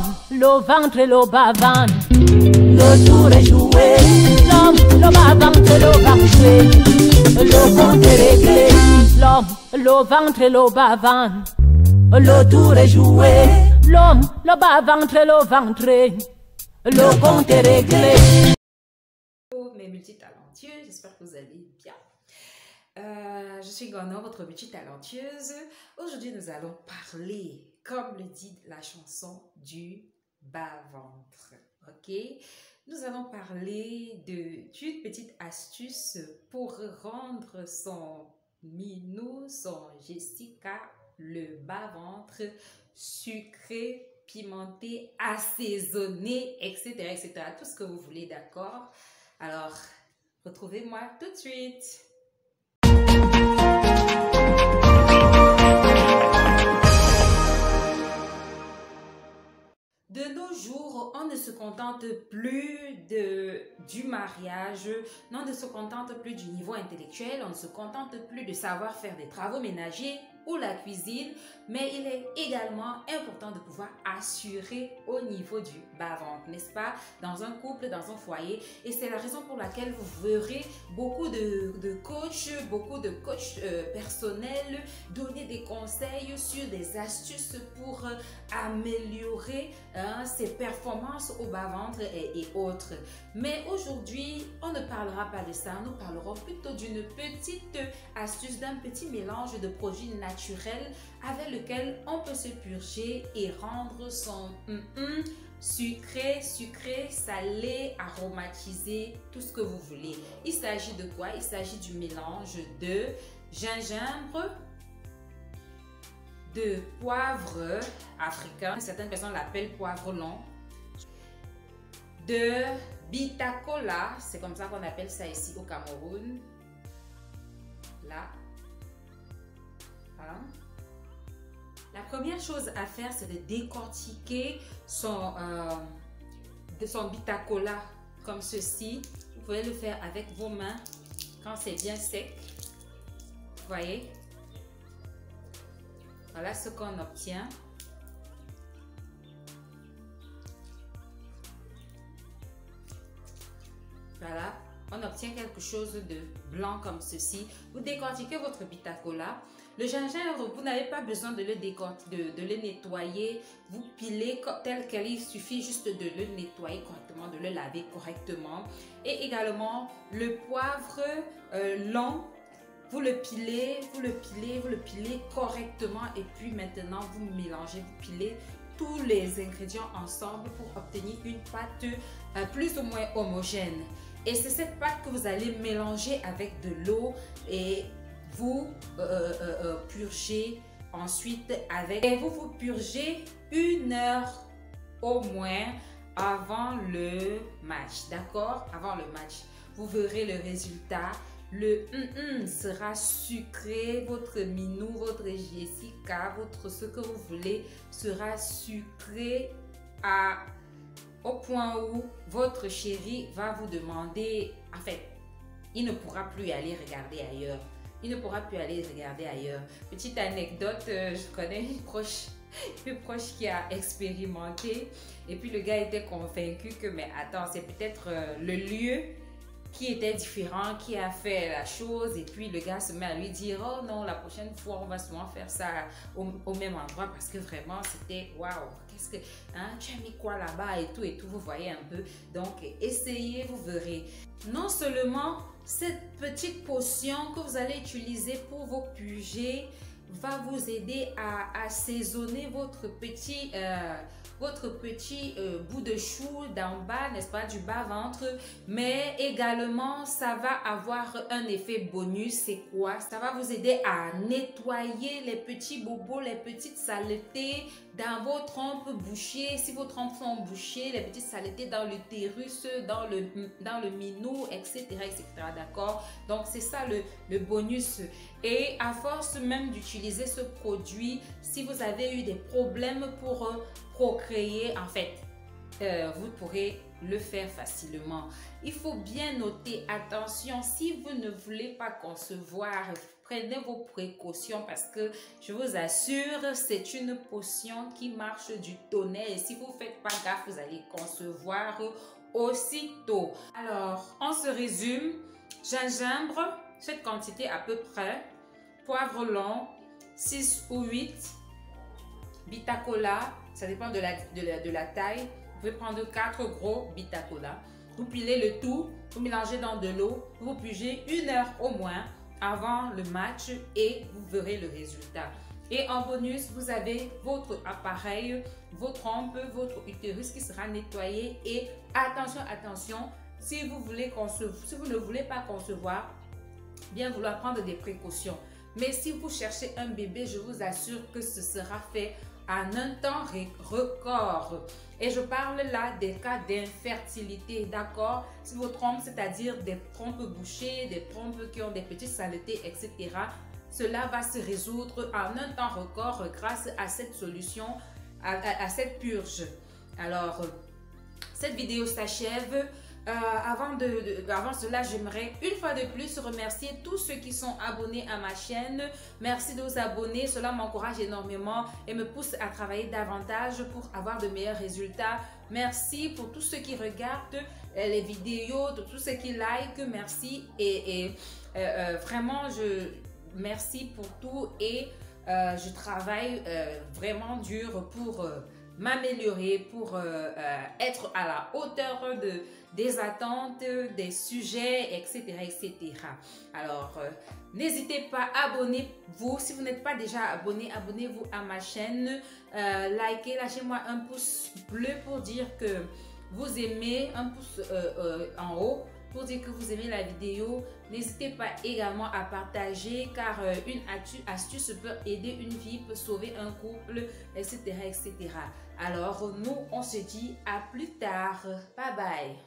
L'homme, le ventre, le bas-ventre. Le tour est joué. L'homme, le bas-ventre, le ventre. Le compte est réglé. L'homme, le ventre, le bas-ventre. Le tour est joué. L'homme, le bas-ventre, le ventre. Le compte est réglé. Bonjour mes multitalentueux, j'espère que vous allez bien. Je suis Gona, votre multitalentueuse. Aujourd'hui, nous allons parler, comme le dit la chanson, du bas-ventre. Ok? Nous allons parler d'une petite astuce pour rendre son minou, son Jessica, le bas-ventre sucré, pimenté, assaisonné, etc., etc. Tout ce que vous voulez, d'accord? Alors, retrouvez-moi tout de suite. De nos jours, on ne se contente plus du mariage, on ne se contente plus du niveau intellectuel, on ne se contente plus de savoir faire des travaux ménagers ou la cuisine, mais il est également important de pouvoir assurer au niveau du bas-ventre, n'est-ce pas? Dans un couple, dans un foyer. Et c'est la raison pour laquelle vous verrez beaucoup de coachs personnels donner des conseils sur des astuces pour améliorer ses performances au bas-ventre et autres. Mais aujourd'hui, on ne parlera pas de ça, nous parlerons plutôt d'une petite astuce, d'un petit mélange de produits naturels avec lequel on peut se purger et rendre son sucré, salé, aromatisé, tout ce que vous voulez. Il s'agit de quoi? Il s'agit du mélange de gingembre, de poivre africain, certaines personnes l'appellent poivre long, de bitacola, c'est comme ça qu'on appelle ça ici au Cameroun, là. Voilà. La première chose à faire, c'est de décortiquer son bitacola comme ceci. Vous pouvez le faire avec vos mains quand c'est bien sec. Vous voyez? Voilà ce qu'on obtient. Voilà, on obtient quelque chose de blanc comme ceci. Vous décortiquez votre bitacola. Le gingembre, vous n'avez pas besoin de le nettoyer. Vous pilez tel quel, il suffit juste de le nettoyer correctement, de le laver correctement. Et également, le poivre long, vous le pilez correctement. Et puis maintenant, vous mélangez, vous pilez tous les ingrédients ensemble pour obtenir une pâte plus ou moins homogène. Et c'est cette pâte que vous allez mélanger avec de l'eau et vous purgez ensuite avec... Et vous purgez 1 heure au moins avant le match, d'accord? Avant le match, vous verrez le résultat. Le sera sucré, votre minou, votre Jessica, ce que vous voulez sera sucré au point où votre chéri va vous demander, en fait, il ne pourra plus aller regarder ailleurs. Il ne pourra plus aller regarder ailleurs. Petite anecdote, je connais une proche qui a expérimenté et puis le gars était convaincu que, mais attends, c'est peut-être le lieu qui était différent, qui a fait la chose, et puis le gars se met à lui dire, oh non, la prochaine fois on va souvent faire ça au même endroit parce que vraiment c'était waouh, qu'est-ce que tu as mis quoi là-bas et tout, vous voyez un peu. Donc essayez, vous verrez. Non seulement cette petite potion que vous allez utiliser pour vos purgées va vous aider à assaisonner votre petit bout de chou d'en bas, n'est-ce pas, du bas-ventre, mais également ça va avoir un effet bonus. C'est quoi? Ça va vous aider à nettoyer les petits bobos, les petites saletés dans vos trompes bouchées. Si vos trompes sont bouchées, les petites saletés dans l'utérus, dans le minou, etc., etc., d'accord? Donc c'est ça le bonus. Et à force même d'utiliser ce produit, si vous avez eu des problèmes pour procréer, en fait, vous pourrez le faire facilement. Il faut bien noter, attention, si vous ne voulez pas concevoir prenez vos précautions parce que je vous assure, c'est une potion qui marche du tonnerre. Et si vous ne faites pas gaffe, vous allez concevoir aussitôt. Alors, on se résume. Gingembre, cette quantité à peu près. Poivre long, 6 ou 8. Bitacola, ça dépend de la taille. Vous pouvez prendre 4 gros Bitacola. Vous pilez le tout, vous mélangez dans de l'eau, vous pugez 1 heure au moins avant le match et vous verrez le résultat. Et en bonus, vous avez votre appareil, vos trompes, votre utérus qui sera nettoyé. Et attention, attention, si vous ne voulez pas concevoir, bien vouloir prendre des précautions. Mais si vous cherchez un bébé, je vous assure que ce sera fait en un temps record. Et je parle là des cas d'infertilité, d'accord? Si vos trompes, c'est-à-dire des trompes bouchées, des trompes qui ont des petites saletés, etc., cela va se résoudre en un temps record grâce à cette solution, à cette purge. Alors, cette vidéo s'achève. Avant cela, j'aimerais une fois de plus remercier tous ceux qui sont abonnés à ma chaîne. Merci de vous abonner, cela m'encourage énormément et me pousse à travailler davantage pour avoir de meilleurs résultats. Merci pour tous ceux qui regardent les vidéos, tous ceux qui like, merci et vraiment merci pour tout et je travaille vraiment dur pour m'améliorer, pour être à la hauteur des attentes, des sujets, etc. etc. Alors, n'hésitez pas, abonnez-vous. Si vous n'êtes pas déjà abonné, abonnez-vous à ma chaîne. Likez, lâchez-moi un pouce bleu pour dire que vous aimez, un pouce en haut pour dire que vous aimez la vidéo. N'hésitez pas également à partager car une astuce peut aider une vie, peut sauver un couple, etc. etc. Alors, nous, on se dit à plus tard. Bye bye.